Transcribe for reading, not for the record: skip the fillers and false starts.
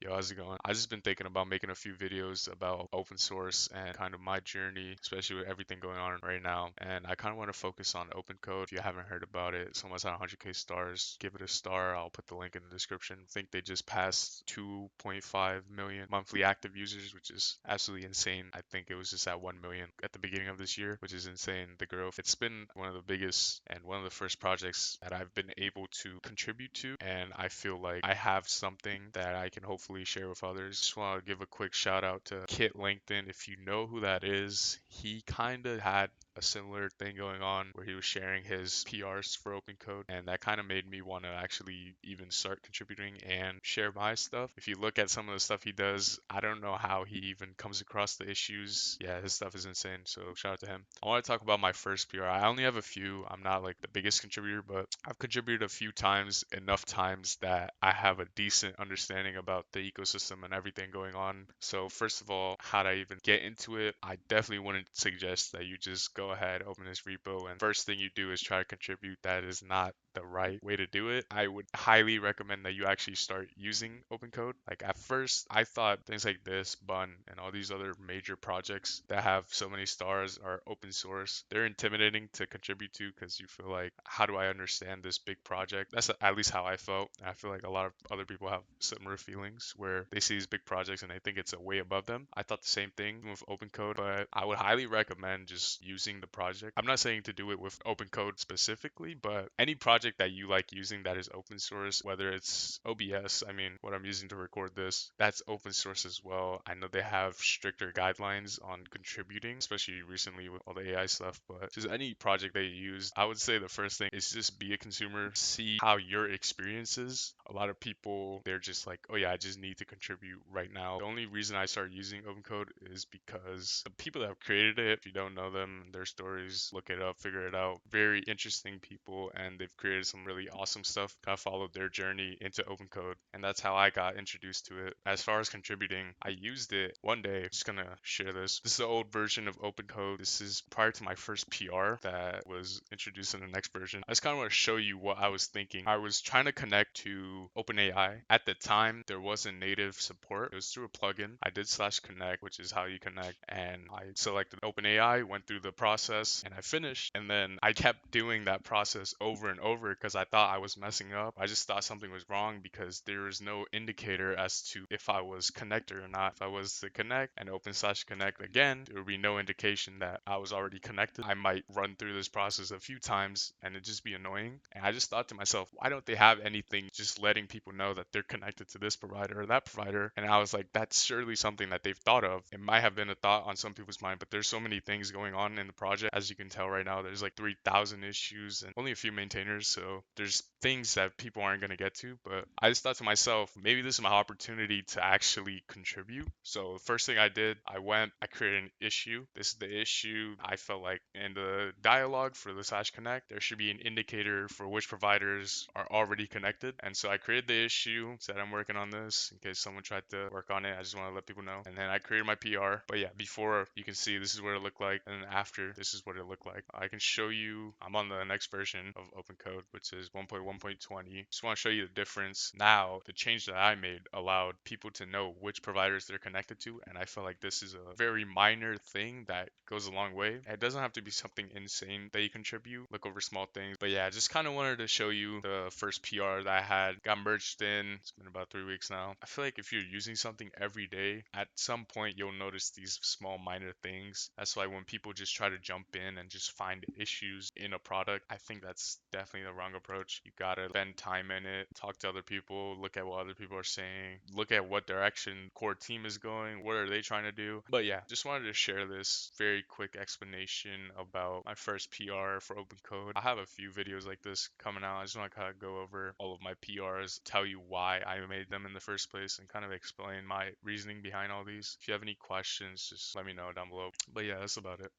Yo, how's it going? I just been thinking about making a few videos about open source and kind of my journey, especially with everything going on right now. And I kind of want to focus on OpenCode. If you haven't heard about it, it's almost at 100K stars. Give it a star. I'll put the link in the description. I think they just passed 2.5 million monthly active users, which is absolutely insane. I think it was just at 1 million at the beginning of this year, which is insane. The growth. It's been one of the biggest and one of the first projects that I've been able to contribute to. And I feel like I have something that I can hopefully share with others. Just want to give a quick shout out to Kit LinkedIn. If you know who that is, he kind of had a similar thing going on where he was sharing his PRs for OpenCode, and that kind of made me want to actually even start contributing and share my stuff. If you look at some of the stuff he does, I don't know how he even comes across the issues. Yeah, his stuff is insane, so shout out to him. I want to talk about my first PR. I only have a few. I'm not like the biggest contributor, but I've contributed a few times, enough times that I have a decent understanding about the ecosystem and everything going on. So first of all, how do I even get into it? I definitely wouldn't suggest that you just go ahead, open this repo, and first thing you do is try to contribute. That is not the right way to do it. I would highly recommend that you actually start using OpenCode. Like at first, I thought things like this, Bun, and all these other major projects that have so many stars are open source. They're intimidating to contribute to because you feel like, how do I understand this big project? That's at least how I felt. I feel like a lot of other people have similar feelings where they see these big projects and they think it's a way above them. I thought the same thing with OpenCode, but I would highly recommend just using the project. I'm not saying to do it with OpenCode specifically, but any project that you like using that is open source, whether it's OBS, I mean, what I'm using to record this, that's open source as well. I know they have stricter guidelines on contributing, especially recently with all the AI stuff, but just any project that you use, I would say the first thing is just be a consumer, see how your experience is. A lot of people, they're just like, oh yeah, I just need to contribute right now. The only reason I started using OpenCode is because the people that have created it, if you don't know them, their stories, look it up, figure it out. Very interesting people, and they've created some really awesome stuff. Kind of followed their journey into OpenCode, and that's how I got introduced to it. As far as contributing, I used it one day. I'm just gonna share this. This is the old version of OpenCode. This is prior to my first PR that was introduced in the next version. I just kind of want to show you what I was thinking. I was trying to connect to OpenAI. At the time, there wasn't native support. It was through a plugin. I did slash connect, which is how you connect, and I selected OpenAI, went through the process, and I finished. And then I kept doing that process over and over because I thought I was messing up. I just thought something was wrong because there was no indicator as to if I was connected or not. If I was to connect and open slash connect again, there would be no indication that I was already connected. I might run through this process a few times and it'd just be annoying. And I just thought to myself, why don't they have anything just letting people know that they're connected to this provider or that provider? And I was like, that's surely something that they've thought of. It might have been a thought on some people's mind, but there's so many things going on in the project. As you can tell right now, there's like 3,000 issues and only a few maintainers. So there's things that people aren't going to get to. But I just thought to myself, maybe this is my opportunity to actually contribute. So the first thing I did, I created an issue. This is the issue. I felt like in the dialogue for the slash connect, there should be an indicator for which providers are already connected. And so I created the issue, said I'm working on this in case someone tried to work on it. I just want to let people know. And then I created my PR. But yeah, before you can see this is what it looked like. And then after this is what it looked like. I can show you, I'm on the next version of OpenCode, which is 1.1.20. Just want to show you the difference. Now, the change that I made allowed people to know which providers they're connected to. And I feel like this is a very minor thing that goes a long way. It doesn't have to be something insane that you contribute. Look over small things. But yeah, just kind of wanted to show you the first PR that I had. Got merged in. It's been about 3 weeks now. I feel like if you're using something every day, at some point you'll notice these small minor things. That's why when people just try to jump in and just find issues in a product, I think that's definitely the wrong approach. You gotta spend time in it, talk to other people, look at what other people are saying, look at what direction core team is going, what are they trying to do. But yeah, just wanted to share this very quick explanation about my first PR for OpenCode. I have a few videos like this coming out. I just want to kind of go over all of my PRs, tell you why I made them in the first place, and kind of explain my reasoning behind all these. If you have any questions, just let me know down below. But yeah, that's about it.